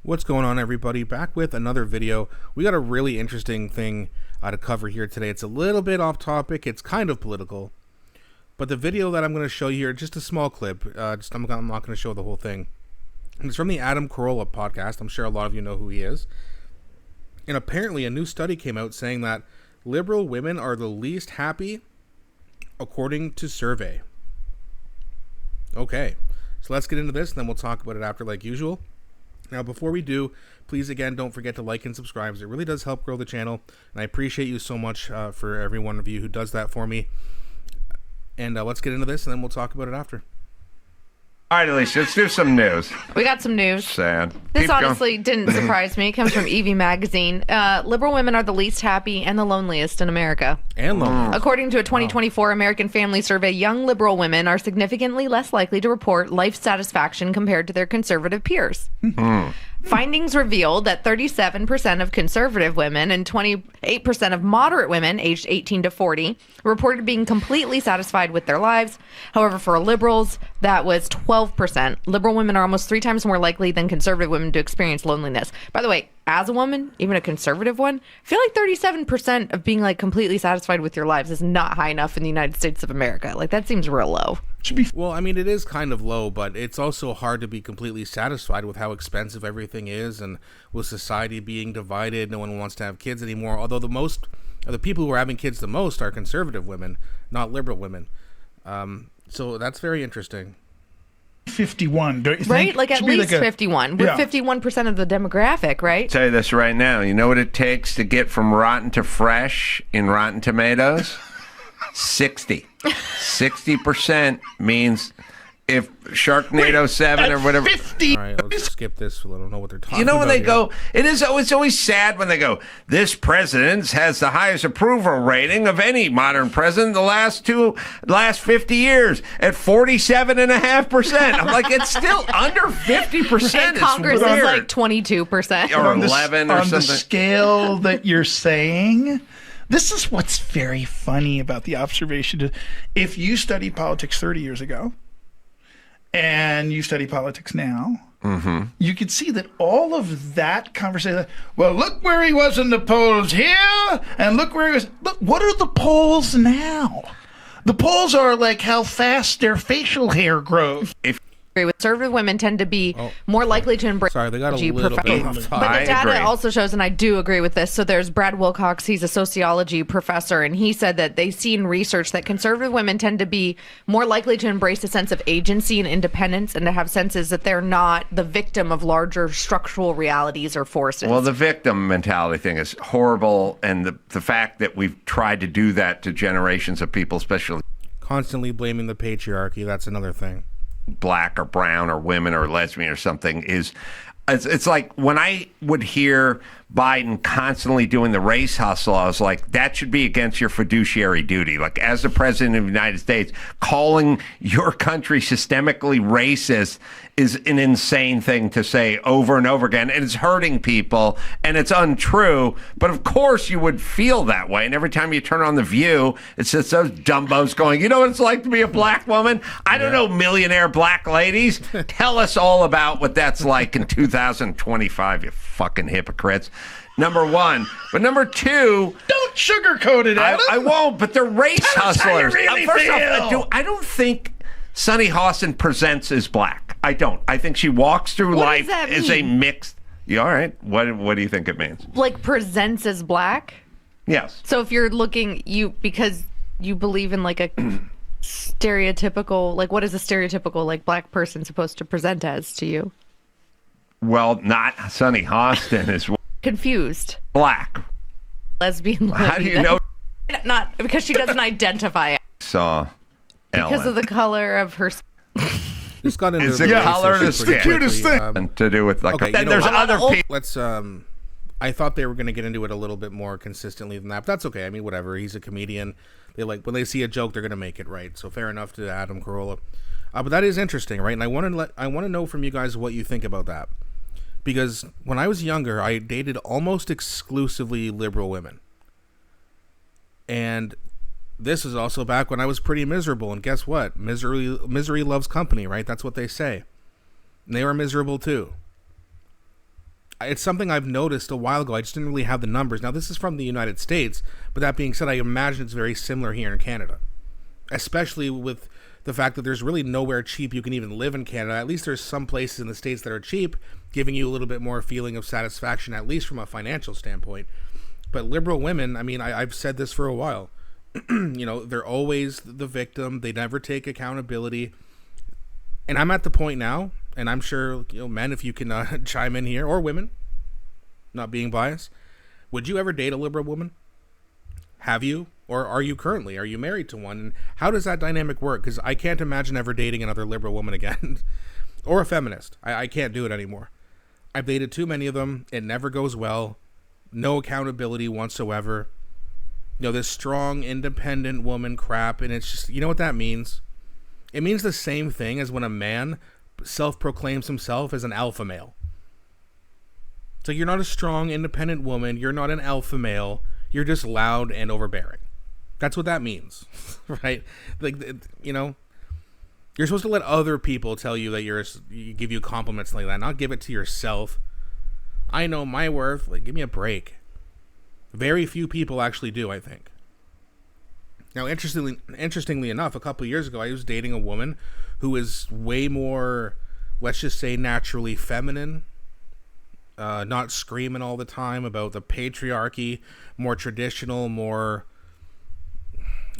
What's going on, everybody? Back with another video. We got a really interesting thing to cover here today. It's a little bit off topic. It's kind of political. But the video that I'm going to show you here, just a small clip. I'm not going to show the whole thing. And it's from the Adam Carolla podcast. I'm sure a lot of you know who he is. And apparently a new study came out saying that liberal women are the least happy according to survey. Okay, so let's get into this and then we'll talk about it after like usual. Now, before we do, please, again, don't forget to like and subscribe. It really does help grow the channel, and I appreciate you so much for every one of you who does that for me. And let's get into this, and then we'll talk about it after. All right, Alicia, let's do some news. We got some news. Sad. This honestly didn't surprise me. It comes from Evie Magazine. Liberal women are the least happy and the loneliest in America. And lonely. According to a 2024 American Family Survey, young liberal women are significantly less likely to report life satisfaction compared to their conservative peers. Findings revealed that 37% of conservative women and 28% of moderate women aged 18 to 40 reported being completely satisfied with their lives. However, for liberals, that was 12%. Liberal women are almost 3 times more likely than conservative women to experience loneliness. By the way, as a woman, even a conservative one, I feel like 37% of being like completely satisfied with your lives is not high enough in the United States of America. Like, that seems real low. Well, I mean, it is kind of low, but it's also hard to be completely satisfied with how expensive everything is, and with society being divided, no one wants to have kids anymore. Although the people who are having kids the most are conservative women, not liberal women. So that's very interesting. 51, don't you think? Right? Like at least 51. We're Yeah. 51% of the demographic, right? Tell you this right now. You know what it takes to get from rotten to fresh in Rotten Tomatoes? 60. 60% means if Sharknado 7 or whatever. 50. All right, let's skip this. I don't know what they're talking about. You know when they here. go, it's always sad when they go, this president has the highest approval rating of any modern president the last 50 years at 47.5%. I'm like, it's still under 50%. And Congress it's is weird. like 22%. Or On the- 11 or on something. the scale that you're saying, this is what's very funny about the observation. If you studied politics 30 years ago and you study politics now, you could see that all of that conversation, well, look where he was in the polls here, and look where he was. Look, what are the polls now? The polls are like how fast their facial hair grows. Conservative women tend to be more likely to embrace Sorry, they got a technology little bit professionally. off But topic. the data agree. also shows, and I do agree with this, so there's Brad Wilcox, he's a sociology professor, and he said that they see in research that conservative women tend to be more likely to embrace a sense of agency and independence and to have senses that they're not the victim of larger structural realities or forces. Well, the victim mentality thing is horrible, and the fact that we've tried to do that to generations of people, especially Constantly blaming the patriarchy, that's another thing. black or brown or women or lesbian or something, it's like when I would hear Biden constantly doing the race hustle, I was like, that should be against your fiduciary duty. Like, as the president of the United States, calling your country systemically racist is an insane thing to say over and over again. And it's hurting people and it's untrue. But of course you would feel that way. And every time you turn on The View, it's just those dumbos going, you know what it's like to be a black woman? I don't know, millionaire black ladies. Tell us all about what that's like in 2025, you fucking hypocrites. Number one. But number two, Don't sugarcoat it, Adam. I won't, but they're race Tell us how you hustlers. really First off, feel. I don't think Sunny Hostin presents as black. I don't. I think she walks through What life does that as a mean? mixed. You all right? What do you think it means? like presents as black. Yes. So if you're looking, because you believe in like a stereotypical, like what is a stereotypical like black person supposed to present as to you? Well, not Sunny Hostin is Confused. black. Lesbian lady. How do you know? Not because she doesn't identify Saw because Ellen. of the color of her. This got into It's the the race color of issue the pretty skin. Cutest quickly. thing. And to do with like. Okay, then you know there's what? other people. Let's I thought they were going to get into it a little bit more consistently than that, but that's okay. I mean, whatever. He's a comedian. They like when they see a joke, they're going to make it right. So fair enough to Adam Carolla. But that is interesting, right? And I want to know from you guys what you think about that, because when I was younger, I dated almost exclusively liberal women, and this is also back when I was pretty miserable. And guess what? Misery loves company, right? That's what they say. And they were miserable too. It's something I've noticed a while ago. I just didn't really have the numbers. Now, this is from the United States, but that being said, I imagine it's very similar here in Canada, especially with the fact that there's really nowhere cheap you can even live in Canada. At least there's some places in the States that are cheap, giving you a little bit more feeling of satisfaction, at least from a financial standpoint. But liberal women, I mean, I've said this for a while, they're always the victim. They never take accountability. And I'm at the point now, and I'm sure, men, if you can chime in here, or women, not being biased, would you ever date a liberal woman? Have you? Or are you currently? Are you married to one? And how does that dynamic work? Because I can't imagine ever dating another liberal woman again. Or a feminist. I can't do it anymore. I've dated too many of them. It never goes well. No accountability whatsoever. This strong, independent woman crap. And it's just, you know what that means? It means the same thing as when a man self-proclaims himself as an alpha male. So you're not a strong, independent woman. You're not an alpha male. You're just loud and overbearing. That's what that means, right? You're supposed to let other people tell you that give you compliments like that, not give it to yourself. I know my worth. Give me a break. Very few people actually do, I think. Now, interestingly enough, a couple of years ago, I was dating a woman who is way more, let's just say, naturally feminine. Not screaming all the time about the patriarchy, more traditional, more,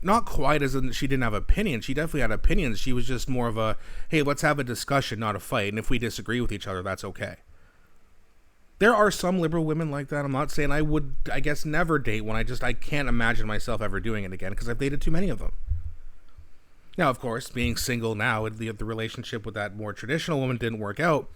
not quite as in she didn't have opinions. She definitely had opinions. She was just more of a, hey, let's have a discussion, not a fight. And if we disagree with each other, that's okay. There are some liberal women like that. I'm not saying I would, I guess, never date one. I can't imagine myself ever doing it again because I've dated too many of them. Now, of course, being single now, the relationship with that more traditional woman didn't work out.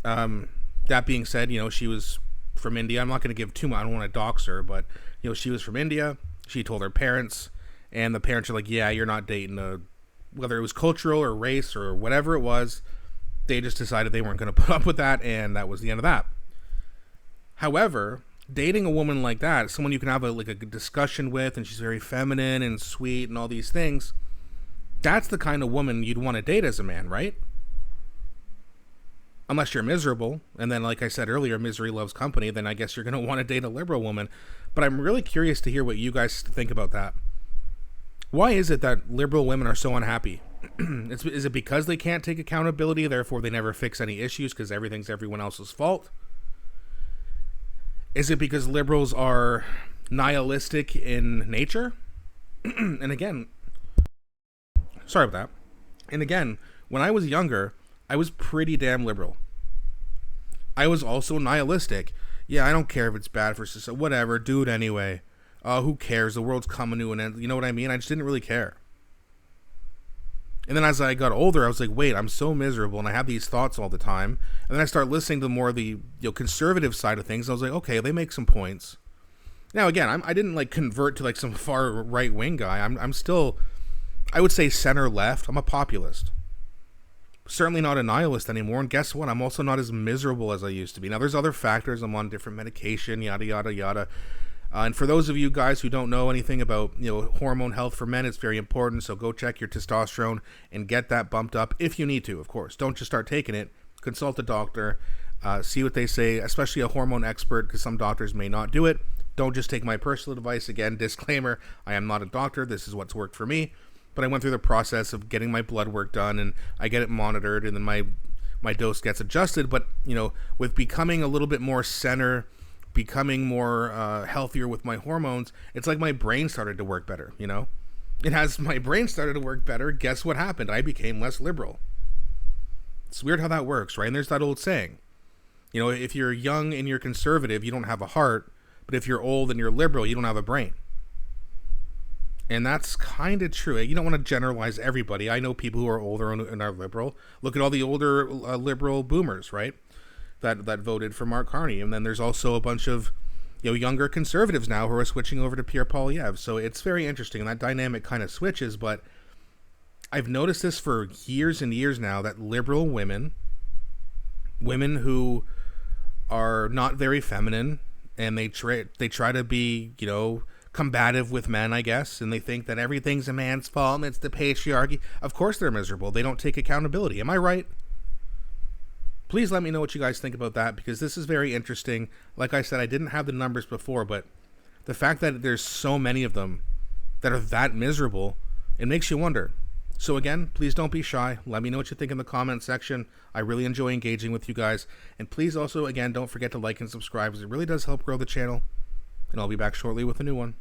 That being said, she was from India. I'm not going to give too much. I don't want to dox her, but, she was from India. She told her parents, and the parents are like, yeah, you're not dating whether it was cultural or race or whatever it was, they just decided they weren't going to put up with that, and that was the end of that. However, dating a woman like that, someone you can have a discussion with, and she's very feminine and sweet and all these things, that's the kind of woman you'd want to date as a man, right? Unless you're miserable, and then, like I said earlier, misery loves company, then I guess you're going to want to date a liberal woman. But I'm really curious to hear what you guys think about that. Why is it that liberal women are so unhappy? Is it because they can't take accountability, therefore they never fix any issues because everything's everyone else's fault? Is it because liberals are nihilistic in nature? And again, sorry about that. And again, when I was younger, I was pretty damn liberal. I was also nihilistic. Yeah, I don't care if it's bad for society. Whatever, do it anyway. Who cares? The world's coming to an end. You know what I mean? I just didn't really care. And then as I got older, I was like, wait, I'm so miserable, and I have these thoughts all the time. And then I started listening to more of the conservative side of things. I was like, okay, they make some points. Now, again, I didn't convert to some far right-wing guy. I'm still, I would say, center-left. I'm a populist. Certainly not a nihilist anymore. And guess what? I'm also not as miserable as I used to be. Now, there's other factors. I'm on different medication, yada, yada, yada. And for those of you guys who don't know anything about hormone health for men, it's very important. So go check your testosterone and get that bumped up if you need to, of course. Don't just start taking it. Consult a doctor. See what they say, especially a hormone expert, because some doctors may not do it. Don't just take my personal advice. Again, disclaimer, I am not a doctor. This is what's worked for me. But I went through the process of getting my blood work done, and I get it monitored, and then my dose gets adjusted. But, with becoming a little bit more center, becoming more healthier with my hormones, it's like my brain started to work better, And as my brain started to work better, guess what happened? I became less liberal. It's weird how that works, right? And there's that old saying, if you're young and you're conservative, you don't have a heart. But if you're old and you're liberal, you don't have a brain. And that's kind of true. You don't want to generalize everybody. I know people who are older and are liberal. Look at all the older liberal boomers, right? That voted for Mark Carney. And then there's also a bunch of younger conservatives now who are switching over to Pierre Poilievre. So it's very interesting. And that dynamic kind of switches. But I've noticed this for years and years now, that liberal women who are not very feminine, and they try to be, combative with men, I guess, and they think that everything's a man's fault and it's the patriarchy. Of course they're miserable. They don't take accountability. Am I right? Please let me know what you guys think about that, because this is very interesting. Like I said, I didn't have the numbers before, but the fact that there's so many of them that are that miserable, it makes you wonder. So again, please don't be shy. Let me know what you think in the comment section. I really enjoy engaging with you guys. And please also, again, don't forget to like and subscribe, because it really does help grow the channel. And I'll be back shortly with a new one.